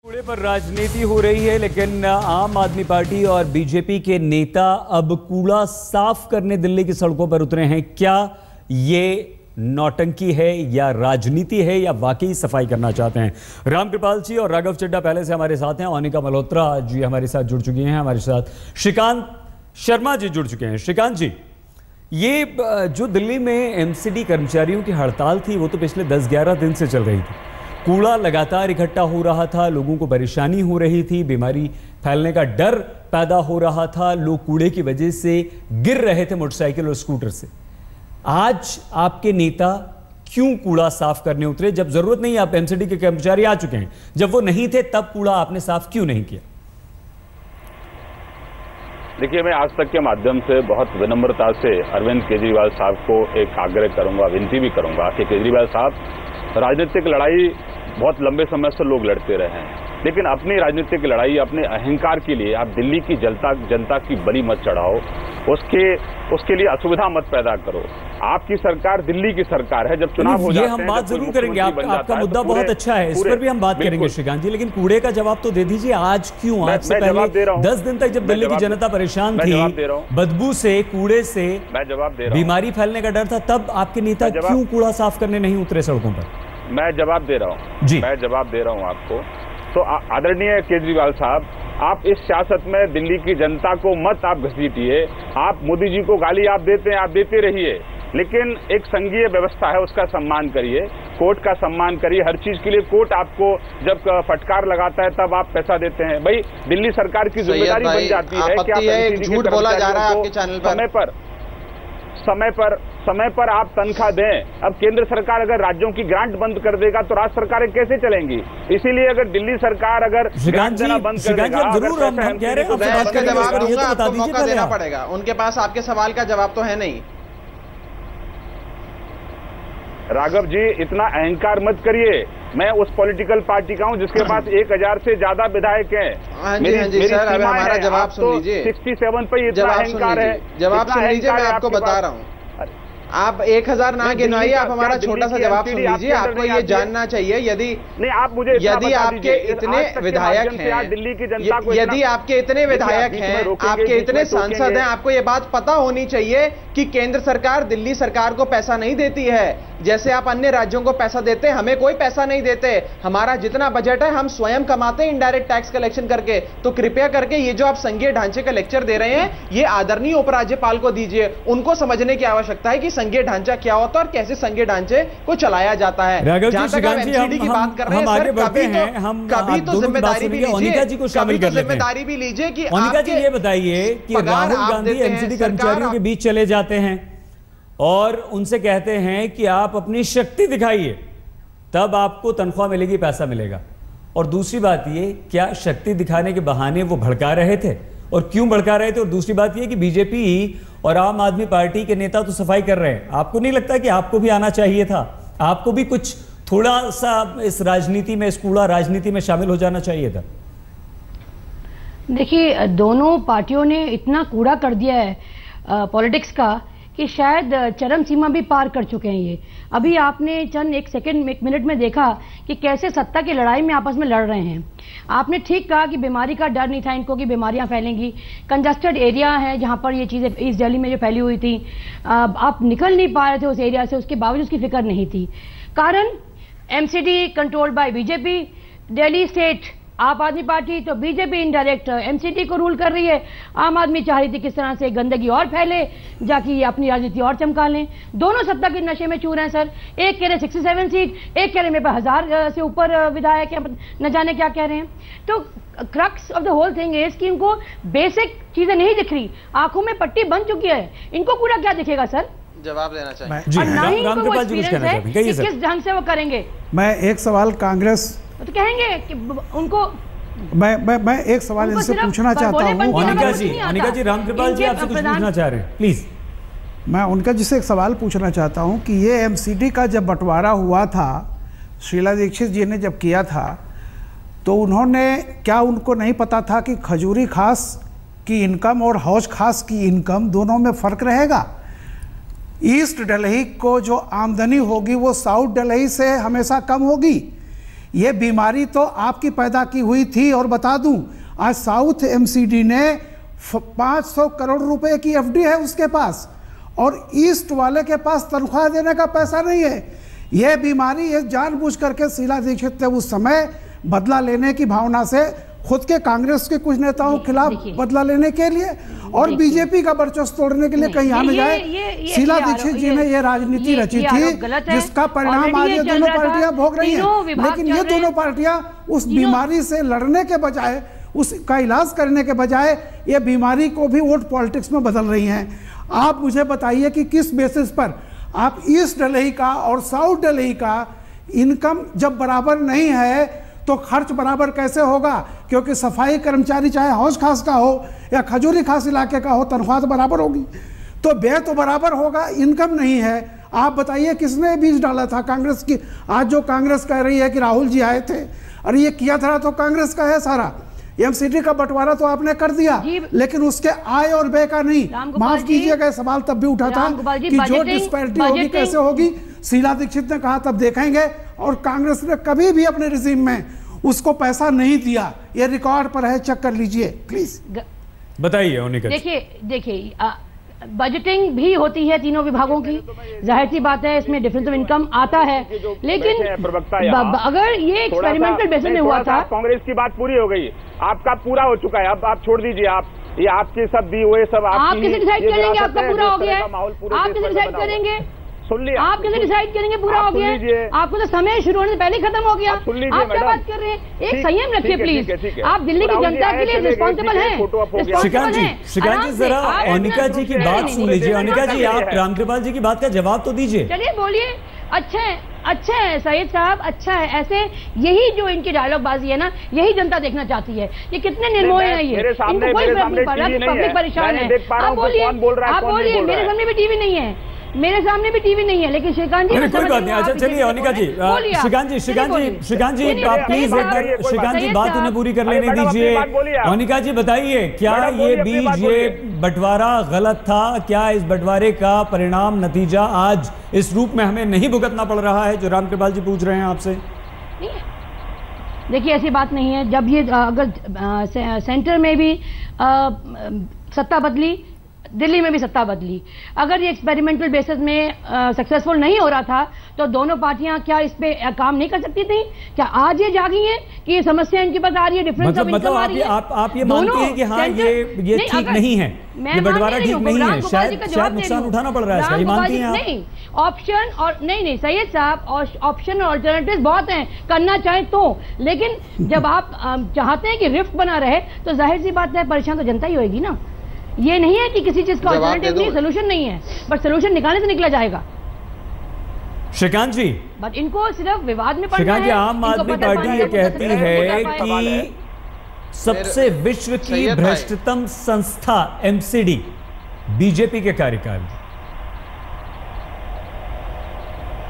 कूड़े पर राजनीति हो रही है, लेकिन आम आदमी पार्टी और बीजेपी के नेता अब कूड़ा साफ करने दिल्ली की सड़कों पर उतरे हैं। क्या ये नौटंकी है या राजनीति है या वाकई सफाई करना चाहते हैं? रामकृपाल जी और राघव चड्ढा पहले से हमारे साथ हैं। ओनिका मल्होत्रा जी हमारे साथ जुड़ चुकी हैं। हमारे साथ श्रीकांत शर्मा जी जुड़ चुके हैं। श्रीकांत जी, ये जो दिल्ली में एमसीडी कर्मचारियों की हड़ताल थी वो तो पिछले 10-11 दिन से चल रही थी। कूड़ा लगातार इकट्ठा हो रहा था, लोगों को परेशानी हो रही थी, बीमारी फैलने का डर पैदा हो रहा था, लोग कूड़े की वजह से गिर रहे थे मोटरसाइकिल और स्कूटर से। आज आपके नेता क्यों कूड़ा साफ करने उतरे? जब जरूरत नहीं, आप एमसीडी के कर्मचारी आ चुके हैं, जब वो नहीं थे तब कूड़ा आपने साफ क्यों नहीं किया? देखिए, मैं आज तक के माध्यम से बहुत विनम्रता से अरविंद केजरीवाल साहब को एक आग्रह करूंगा, विनती भी करूंगा कि केजरीवाल साहब, राजनीतिक लड़ाई बहुत लंबे समय से लोग लड़ते रहे हैं, लेकिन अपनी राजनीतिक लड़ाई अपने अहंकार के लिए आप दिल्ली की जनता की बलि मत चढ़ाओ, उसके लिए असुविधा मत पैदा करो। आपकी सरकार दिल्ली की सरकार है। जब चुनाव हो जाते हैं, हम बात जरूर करेंगे, आपका मुद्दा बहुत अच्छा है, इस पर भी हम बात करेंगे श्रीकांत जी, लेकिन कूड़े का जवाब तो दे दीजिए। आज क्यों? आज से पहले 10 दिन तक जब दिल्ली की जनता परेशान थी बदबू से, कूड़े से, मैं जवाब दे रहा हूं, बीमारी फैलने का डर था, तब आपके नेता क्यों कूड़ा साफ करने नहीं उतरे सड़कों पर? मैं जवाब दे रहा हूं जी, मैं जवाब दे रहा हूं आपको। तो आदरणीय केजरीवाल साहब, आप इस सियासत में दिल्ली की जनता को मत आप घसीटिए। आप मोदी जी को गाली आप देते हैं, आप देते रहिए, लेकिन एक संघीय व्यवस्था है, उसका सम्मान करिए, कोर्ट का सम्मान करिए। हर चीज के लिए कोर्ट आपको जब फटकार लगाता है तब आप पैसा देते हैं। भाई, दिल्ली सरकार की जिम्मेदारी बन जाती है कि आप झूठ बोला जा रहा है आपके चैनल पर, समय पर आप तनख्वाह दें। अब केंद्र सरकार अगर राज्यों की ग्रांट बंद कर देगा तो राज्य सरकारें कैसे चलेंगी? इसीलिए अगर दिल्ली सरकार अगर ग्रांट देना बंद कर देगा, जरूर हम कह रहे हैं आपको मौका देना पड़ेगा। उनके पास आपके सवाल का जवाब तो है नहीं। राघव जी, इतना अहंकार मत करिए। मैं उस पॉलिटिकल पार्टी का हूं जिसके पास 1000 से ज्यादा विधायक हैं। मेरी सर, अब हमारा जवाब सुन लीजिए। 67 पे इतना अहंकार है। जवाब सुन लीजिए, मैं आपको बता रहा हूं। आप 1000 ना गिनवाइए, आप हमारा छोटा सा जवाब सुन लीजिए। आपको ये जानना चाहिए, यदि आपके इतने विधायक हैं, दिल्ली की जनता को, यदि आपके इतने विधायक हैं, आपके इतने सांसद हैं, आपको ये बात पता होनी चाहिए कि केंद्र सरकार दिल्ली सरकार को पैसा नहीं देती है। जैसे आप अन्य राज्यों को पैसा देते हैं, हमें कोई पैसा नहीं देते। हमारा जितना बजट है हम स्वयं कमाते हैं इनडायरेक्ट टैक्स कलेक्शन करके। तो कृपया करके ये जो आप संघीय ढांचे का लेक्चर दे रहे हैं, ये आदरणीय उपराज्यपाल को दीजिए। उनको समझने की आवश्यकता है कि संघीय ढांचा क्या होता है और कैसे संघीय ढांचे को चलाया जाता है। जहां तक आप एमसीडी की बात कर रहे हैं सर, कभी तो जिम्मेदारी भी लीजिए, जिम्मेदारी भी लीजिए कि ओनिका जी ये बताइए कि राहुल गांधी एमसीडी कर्मचारियों के बीच चले जाते हैं और उनसे कहते हैं कि आप अपनी शक्ति दिखाइए, तब आपको तनख्वाह मिलेगी, पैसा मिलेगा। और दूसरी बात ये, क्या शक्ति दिखाने के बहाने वो भड़का रहे थे और क्यों भड़का रहे थे? और दूसरी बात ये कि बीजेपी और आम आदमी पार्टी के नेता तो सफाई कर रहे हैं, आपको नहीं लगता कि आपको भी आना चाहिए था? आपको भी कुछ थोड़ा सा इस राजनीति में, इस कूड़ा राजनीति में शामिल हो जाना चाहिए था? देखिए, दोनों पार्टियों ने इतना कूड़ा कर दिया है पॉलिटिक्स का कि शायद चरम सीमा भी पार कर चुके हैं ये। अभी आपने चंद एक मिनट में देखा कि कैसे सत्ता की लड़ाई में आपस में लड़ रहे हैं। आपने ठीक कहा कि बीमारी का डर नहीं था इनको कि बीमारियां फैलेंगी। कंजस्टेड एरिया है जहां पर ये चीज़ें ईस्ट दिल्ली में जो फैली हुई थी, आप निकल नहीं पा रहे थे उस एरिया से, उसके बावजूद उसकी फिक्र नहीं थी। कारण MCD controlled by BJP, Delhi state आप आदमी पार्टी, तो बीजेपी इनडायरेक्ट एमसीडी को रूल कर रही है। आम आदमी चाह रही थी किस तरह से गंदगी और फैले, जाके ये अपनी राजनीति और चमका लें। दोनों सत्ता के नशे में चूर हैं सर। एक कह रहे 67 सीट, एक कह रहे मेरे पास 1000 से ऊपर विधायक है, न जाने क्या कह रहे हैं। तो crux of the whole thing is कि इनको बेसिक चीजें नहीं दिख रही, आंखों में पट्टी बन चुकी है, इनको पूरा क्या दिखेगा सर? जवाब देना चाहिए। और ना ही इनको वो एक्सपीरियंस है कि किस ढंग से वो करेंगे। मैं एक सवाल कांग्रेस तो कहेंगे कि उनको, मैं एक सवाल इनसे पूछना चाहता हूँ। ओनिका जी, रामकृपाल जी आपसे कुछ पूछना चाह रहे हैं, प्लीज। मैं उनका जिससे एक सवाल पूछना चाहता हूँ कि ये एमसीडी का जब बंटवारा हुआ था, शीला दीक्षित जी ने जब किया था, तो क्या उनको नहीं पता था कि खजूरी खास की इनकम और हौज खास की इनकम दोनों में फ़र्क रहेगा? ईस्ट दिल्ली को जो आमदनी होगी वो साउथ दिल्ली से हमेशा कम होगी। ये बीमारी तो आपकी पैदा की हुई थी। और बता दूं, आज साउथ एमसीडी ने 500 करोड़ रुपए की एफडी है उसके पास, और ईस्ट वाले के पास तनख्वाह देने का पैसा नहीं है। यह बीमारी ये जानबूझ करके शीला दीक्षित ने उस समय बदला लेने की भावना से खुद के कांग्रेस के कुछ नेताओं के खिलाफ बदला लेने के लिए और बीजेपी का वर्चस्व तोड़ने के लिए कहीं आने जाए। शीला दीक्षित जी ने यह राजनीति रची थी जिसका परिणाम आज ये दोनों पार्टियां भोग रही हैं। लेकिन ये दोनों पार्टियां उस बीमारी से लड़ने के बजाय, उसका इलाज करने के बजाय, ये बीमारी को भी वोट पॉलिटिक्स में बदल रही हैं। आप मुझे बताइए कि किस बेसिस पर आप ईस्ट दिल्ली का और साउथ दिल्ली का इनकम जब बराबर नहीं है तो खर्च बराबर कैसे होगा? क्योंकि सफाई कर्मचारी चाहे हौज खास का हो या खजूरी खास इलाके का हो, तनख्वाह तो बराबर होगी, तो व्यय तो बराबर होगा, इनकम नहीं है। आप बताइए किसने बीज डाला था कांग्रेस की? आज जो कांग्रेस कह रही है कि राहुल जी आए थे, अरे ये किया था तो कांग्रेस का है सारा। एमसीडी का बंटवारा तो आपने कर दिया, लेकिन उसके आय और व्यय का नहीं। माफ कीजिएगा, सवाल तब भी उठा था कि जो डिस्पैरिटी होगी कैसे होगी। शीला दीक्षित ने कहा तब देखेंगे, और कांग्रेस ने कभी भी अपने रिजीम में उसको पैसा नहीं दिया। ये रिकॉर्ड पर है, चेक कर लीजिए प्लीज। बताइए अनिका। देखिए बजटिंग भी होती है तीनों विभागों की, जाहिर सी बात है इसमें डिफरेंस ऑफ इनकम आता है, लेकिन अगर ये एक्सपेरिमेंटल बेसिस में हुआ था। कांग्रेस की बात पूरी हो गई, आपका पूरा हो चुका है, अब आप छोड़ दीजिए। आप ये आपके सब दी हुए सब आप कैसे डिसाइड करेंगे आपका पूरा हो गया है? आप कैसे डिसाइड करेंगे? सुन लिया, आप कैसे डिसाइड करेंगे पूरा हो गया है? आपको तो समय शुरू होने से पहले खत्म हो गया। आप क्या बात कर रहे हैं? एक संयम रखिए प्लीज। आप दिल्ली की जनता के लिए रिस्पॉन्सिबल हैं। श्रीकांत जी जरा अनिका जी की बात सुन लीजिए। अनिका जी, आप रामकृपाल जी की बात का जवाब तो दीजिए। चलिए बोलिए। अच्छा है सैयद साहब, अच्छा है। ऐसे यही जो इनकी डायलॉगबाजी है ना, यही जनता देखना चाहती है। ये कितने निर्मोह है, ये इनको कोई फर्क नहीं पड़ रहा, पब्लिक परेशान है। आप बोलिए, मेरे सामने भी टीवी नहीं है, मेरे सामने भी टीवी नहीं है, लेकिन श्रीकांत जी कोई बात नहीं। अच्छा चलिए अनिका जी, श्रीकांत जी आप प्लीज एक बार श्रीकांत जी बात उन्हें पूरी कर लेने दीजिए। अनिका जी बताइए, क्या ये बीज, ये बंटवारा गलत था? क्या इस बंटवारे का परिणाम, नतीजा आज इस रूप में हमें नहीं भुगतना पड़ रहा है जो रामकृपाल जी पूछ रहे हैं आपसे? देखिए ऐसी बात नहीं है। जब ये अगर सेंटर में भी सत्ता बदली, दिल्ली में भी सत्ता बदली, अगर ये एक्सपेरिमेंटल बेसिस में सक्सेसफुल नहीं हो रहा था तो दोनों पार्टियां क्या इस पे काम नहीं कर सकती थी? क्या आज ये जागी हैं कि ये समस्या इनके पास आ रही है, डिफरेंस ऑफ इनकम आ रही है? आप ये मानते हैं कि हाँ ये ठीक नहीं है, ये बंटवारा ठीक नहीं है, शायद नुकसान उठाना पड़ रहा है, मानती हैं आप? नहीं, ऑप्शन और नहीं सैयद साहब, और ऑप्शन और अल्टरनेटिव बहुत हैं, करना चाहें तो। लेकिन जब आप चाहते हैं कि रिफ्ट बना रहे तो जाहिर सी बात है परेशान तो जनता ही होगी ना। ये नहीं है कि किसी चीज का अल्टरनेटिव नहीं, सोल्यूशन नहीं है, बट सोल्यूशन निकालने से निकला जाएगा। श्रीकांत जी, बट इनको सिर्फ विवाद में पड़ना है। श्रीकांत जी, आम आदमी पार्टी ये कहती है कि सबसे विश्व की भ्रष्टतम संस्था एमसीडी बीजेपी के कार्यकाल में।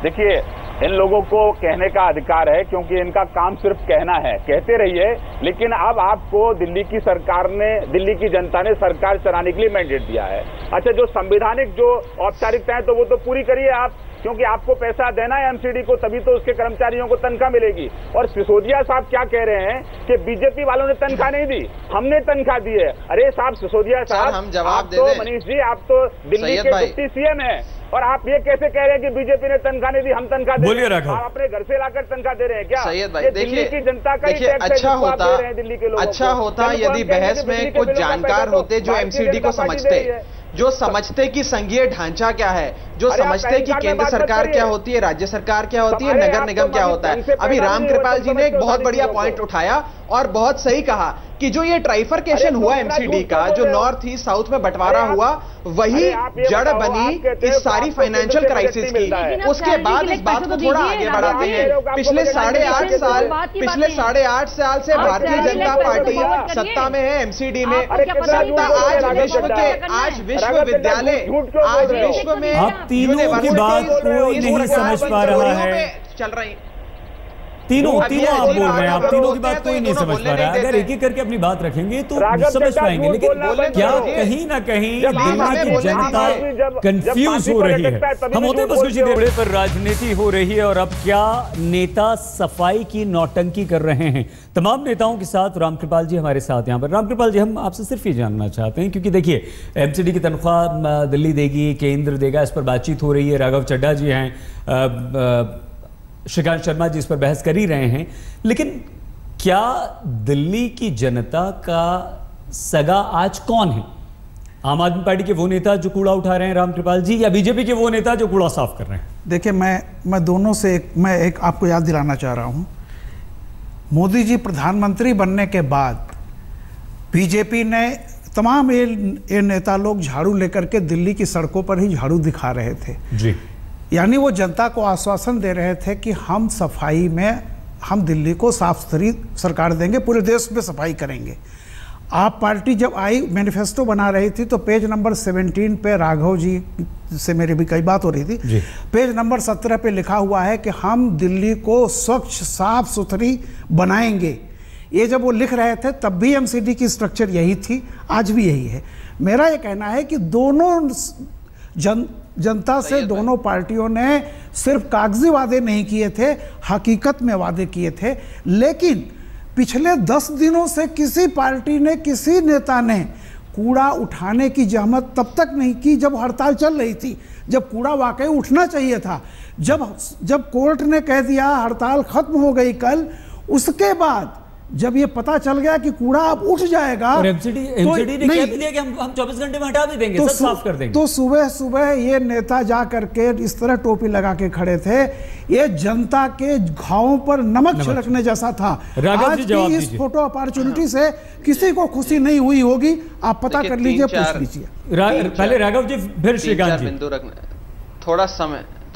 देखिए, इन लोगों को कहने का अधिकार है क्योंकि इनका काम सिर्फ कहना है, कहते रहिए। लेकिन अब आपको दिल्ली की सरकार ने, दिल्ली की जनता ने सरकार चलाने के लिए मैंडेट दिया है। अच्छा, जो संवैधानिक जो औपचारिकताएं तो वो तो पूरी करिए आप, क्योंकि आपको पैसा देना है एमसीडी को, तभी तो उसके कर्मचारियों को तनख्वाह मिलेगी। और सिसोदिया साहब क्या कह रहे हैं कि बीजेपी वालों ने तनख्वाह नहीं दी, हमने तनख्वाह दी है। अरे साहब, सिसोदिया साहब, हम जवाब दे दें। मनीष जी, आप तो दिल्ली के डिप्टी सीएम है और आप ये कैसे कह रहे हैं कि बीजेपी ने तनख्वाह नहीं दी, हम तनख्वाह दे रहे हैं? आप अपने घर से लाकर तनख्वाह दे रहे हैं क्या? सैयद भाई, दिल्ली की जनता का देखिए, अच्छा होता यदि बहस में कुछ जानकार होते जो एमसीडी को समझते, जो समझते कि संघीय ढांचा क्या है, जो समझते कि केंद्र सरकार क्या होती है, राज्य सरकार क्या होती है, नगर निगम क्या होता है। अभी रामकृपाल जी ने एक बहुत बढ़िया पॉइंट उठाया और बहुत सही कहा कि जो ये ट्राइफर्केशन हुआ एमसीडी का, जो नॉर्थ ईस्ट साउथ में बंटवारा हुआ, वही जड़ बनी इस सारी फाइनेंशियल क्राइसिस की। उसके बाद इस बात को थोड़ा आगे बढ़ाते हैं। पिछले 8.5 साल से भारतीय जनता पार्टी सत्ता में है एमसीडी में। सत्ता आज विश्व के, आज विश्वविद्यालय, आज विश्व में तीनों की बात कोई नहीं समझ पा रहा है। चल रही। तीनों आप बोल रहे हैं, आप तीनों की बात कोई नहीं समझ पा रहा है। अगर एक एक करके अपनी बात रखेंगे तो समझ पाएंगे, लेकिन क्या कहीं ना कहीं दिल्ली की जनता कंफ्यूज हो रही है। हम होते हैं बस कुछ ही देर पर राजनीति हो रही है और अब क्या नेता सफाई की नौटंकी कर रहे हैं। तमाम नेताओं के साथ रामकृपाल जी हमारे साथ यहाँ पर। रामकृपाल जी, हम आपसे सिर्फ ये जानना चाहते हैं, क्योंकि देखिए एमसीडी की तनख्वाह दिल्ली देगी, केंद्र देगा, इस पर बातचीत हो रही है। राघव चड्ढा जी हैं, श्रीकांत शर्मा जी इस पर बहस कर ही रहे हैं, लेकिन क्या दिल्ली की जनता का सगा आज कौन है? आम आदमी पार्टी के वो नेता जो कूड़ा उठा रहे हैं रामकृपाल जी, या बीजेपी के वो नेता जो कूड़ा साफ कर रहे हैं? देखिए, मैं दोनों से एक आपको याद दिलाना चाह रहा हूं। मोदी जी प्रधानमंत्री बनने के बाद बीजेपी ने तमाम ये नेता लोग झाड़ू लेकर के दिल्ली की सड़कों पर ही झाड़ू दिखा रहे थे जी। यानी वो जनता को आश्वासन दे रहे थे कि हम सफाई में, हम दिल्ली को साफ सुथरी सरकार देंगे, पूरे देश में सफाई करेंगे। आप पार्टी जब आई मैनिफेस्टो बना रही थी तो पेज नंबर 17 पे राघव जी से मेरी भी कई बात हो रही थी, पेज नंबर 17 पे लिखा हुआ है कि हम दिल्ली को स्वच्छ साफ सुथरी बनाएंगे। ये जब वो लिख रहे थे तब भी एमसीडी की स्ट्रक्चर यही थी, आज भी यही है। मेरा ये कहना है कि दोनों जनता से दोनों पार्टियों ने सिर्फ कागजी वादे नहीं किए थे, हकीकत में वादे किए थे। लेकिन पिछले 10 दिनों से किसी पार्टी ने, किसी नेता ने कूड़ा उठाने की जहमत तब तक नहीं की जब हड़ताल चल रही थी, जब कूड़ा वाकई उठना चाहिए था। जब कोर्ट ने कह दिया हड़ताल खत्म हो गई कल, उसके बाद जब ये पता चल गया कि कूड़ा अब उठ जाएगा, और एमसीडी ने कह दिया कि हम 24 घंटे में हटा भी देंगे, सब साफ कर देंगे। तो सुबह सुबह ये नेता जा करके इस तरह टोपी लगा के खड़े थे, ये जनता के घावों पर नमक छिड़कने जैसा था। आज की इस फोटो अपॉर्चुनिटी से किसी को खुशी नहीं हुई होगी, आप पता कर लीजिए, पूछ लीजिए। पहले राघव जी, फिर श्रीकांत जी।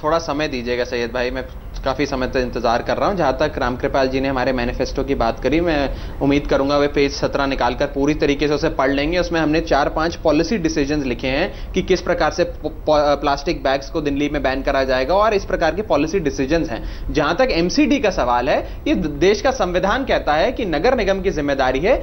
थोड़ा समय दीजिएगा सैयद भाई, मैं काफ़ी समय तक इंतजार कर रहा हूं। जहां तक रामकृपाल जी ने हमारे मैनिफेस्टो की बात करी, मैं उम्मीद करूंगा वे पेज 17 निकालकर पूरी तरीके से उसे पढ़ लेंगे। उसमें हमने 4-5 पॉलिसी डिसीजंस लिखे हैं कि किस प्रकार से प्लास्टिक बैग्स को दिल्ली में बैन करा जाएगा, और इस प्रकार के पॉलिसी डिसीजंस हैं। जहां तक एमसीडी का सवाल है, ये देश का संविधान कहता है कि नगर निगम की जिम्मेदारी है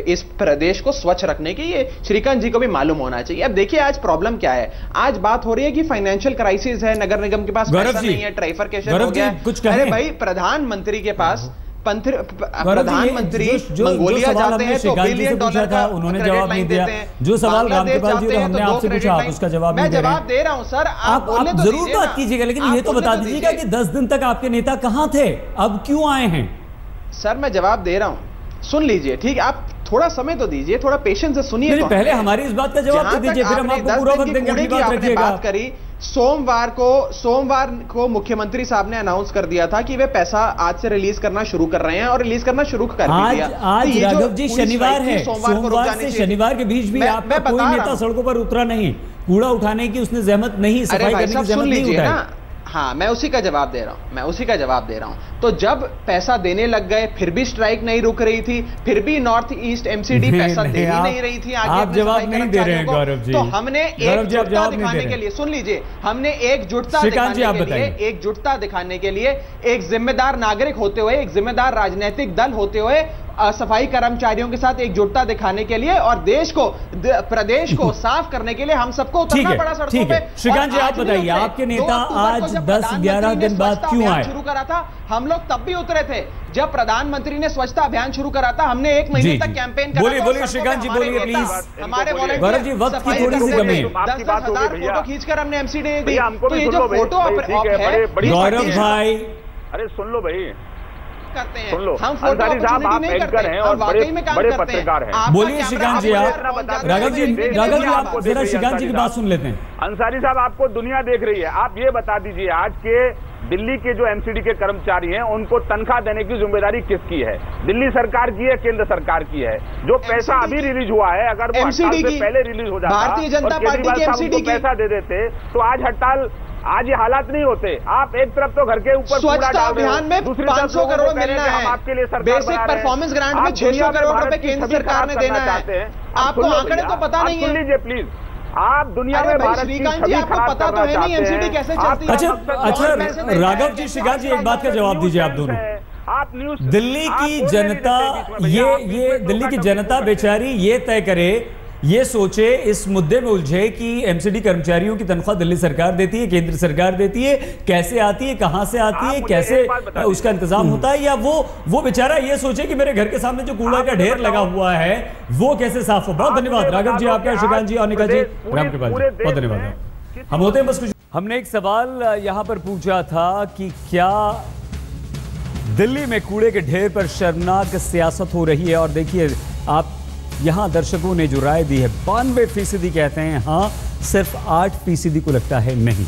इस प्रदेश को स्वच्छ रखने की। ये श्रीकांत जी को भी मालूम होना चाहिए। अब देखिए आज प्रॉब्लम क्या है, आज बात हो रही है कि फाइनेंशियल क्राइसिस है, नगर निगम के पास पैसा नहीं है, ट्राइफरकेशन हो गया। अरे भाई, प्रधानमंत्री के पास प्रधानमंत्री मंगोलिया जाते हैं तो $1 बिलियन का उन्होंने जवाब नहीं दिया। जो सवाल रामकृपाल जी हमने आपसे पूछा, आप उसका जवाब नहीं दे रहे। मैं जवाब दे रहा हूं सर, आप जरूर बात कीजिएगा, लेकिन ये तो बता दीजिएगा कि 10 दिन तक आपके नेता कहां थे, अब क्यों आए हैं? सर मैं जवाब दे रहा हूं, सुन लीजिए, ठीक है? आप थोड़ा समय तो दीजिए, थोड़ा पेशेंस से सुनिए। पहले हमारी इस बात का जवाब तो दीजिए, फिर हम आपको पूरा वक्त देंगे। अपनी बात रखिएगा। बात करी सोमवार को मुख्यमंत्री साहब ने अनाउंस कर दिया था कि वे पैसा आज से रिलीज करना शुरू कर रहे हैं, और रिलीज करना शुरू कर दिया। आज राघव जी शनिवार है, सोमवार से शनिवार के बीच भी आपका कोई नेता सड़कों पर उतरा नहीं, कूड़ा उठाने की उसने जहमत नहीं, सफाई करने की जहमत नहीं उठाई। हाँ, मैं उसी का जवाब दे रहा हूं। तो जब पैसा देने लग गए फिर भी स्ट्राइक नहीं रुक रही थी, फिर भी नॉर्थ ईस्ट एमसीडी पैसा दे ही नहीं रही थी आगे। आप जवाब नहीं दे रहे हैं गौरव जी। तो हमने एकजुटता दिखाने के लिए, सुन लीजिए, हमने एकजुटता दिखाने के लिए एक जिम्मेदार नागरिक होते हुए, एक जिम्मेदार राजनीतिक दल होते हुए, सफाई कर्मचारियों के साथ एकजुटता दिखाने के लिए और प्रदेश को साफ करने के लिए हम सबको उतरना पड़ा सड़कों पे। श्रीकांत जी, आप बताइए, आपके नेता आज 10-11 दिन बाद क्यों आए? शुरू करा था, हम लोग तब भी उतरे थे जब प्रधानमंत्री ने स्वच्छता अभियान शुरू करा था। हमने 1 महीने तक कैंपेन करा। बोलिए श्रीकांत जी, बोलिए प्लीज। हमारे गौरव जी, वक्त की थोड़ी सी कमी है। 10,000 फोटो खींचकर हमने एमसीडी दी। तो ये जो फोटो है गौरव भाई, अरे सुन लो भाई, करते हैं हम फोटो अपॉर्चुनिटी नहीं करते हैं, और बड़े पत्रकार हैं। बोलिए श्रीकांत जी, आप राघव जी आप जरा श्रीकांत जी की बात सुन लेते हैं। अंसारी साहब, आपको दुनिया देख रही है, आप ये बता दीजिए आज के दिल्ली के जो एमसीडी के कर्मचारी हैं उनको तनख्वाह देने की जिम्मेदारी किसकी है? दिल्ली सरकार की है, केंद्र सरकार की है? जो पैसा अभी रिलीज हुआ है, अगर वो हड़ताल से पहले रिलीज हो जाता भारतीय जनता पार्टी की एमसीडी की पैसा दे देते तो आज हड़ताल, आज ये हालात नहीं होते। आप एक तरफ तो घर के ऊपर स्वच्छता अभियान में 500 करोड़ मिलना है, आपके लिए सरकार बेसिक परफॉर्मेंस ग्रांट में 600 करोड़ रुपए केंद्र सरकार ने देना है। आपको आंकड़े तो पता नहीं है। सुन लीजिए प्लीज, आप दुनिया में भारत श्रीकांत जी, आपको पता तो है नहीं एमसीडी कैसे चलती है? अच्छा राघव जी, श्रीकांत जी, एक बात का जवाब दीजिए आप दोनों। आप न्यूज दिल्ली की जनता, ये दिल्ली की जनता बेचारी ये तय करे, ये सोचे, इस मुद्दे में उलझे कि एमसीडी कर्मचारियों की तनख्वाह दिल्ली सरकार देती है, केंद्र सरकार देती है, कैसे आती है, कहां से आती है, कैसे उसका इंतजाम होता है, या वो बेचारा ये सोचे कि मेरे घर के सामने जो कूड़ा का ढेर लगा हुआ है वो कैसे साफ हो। बहुत धन्यवाद राघव जी आपका, श्रीकांत जी और निका जी, रामकृपाल जी, बहुत धन्यवाद। हम होते हैं बस कुछ। हमने एक सवाल यहां पर पूछा था कि क्या दिल्ली में कूड़े के ढेर पर शर्मनाक सियासत हो रही है, और देखिए आप यहां दर्शकों ने जो राय दी है 92% कहते हैं हाँ, सिर्फ 8% को लगता है नहीं।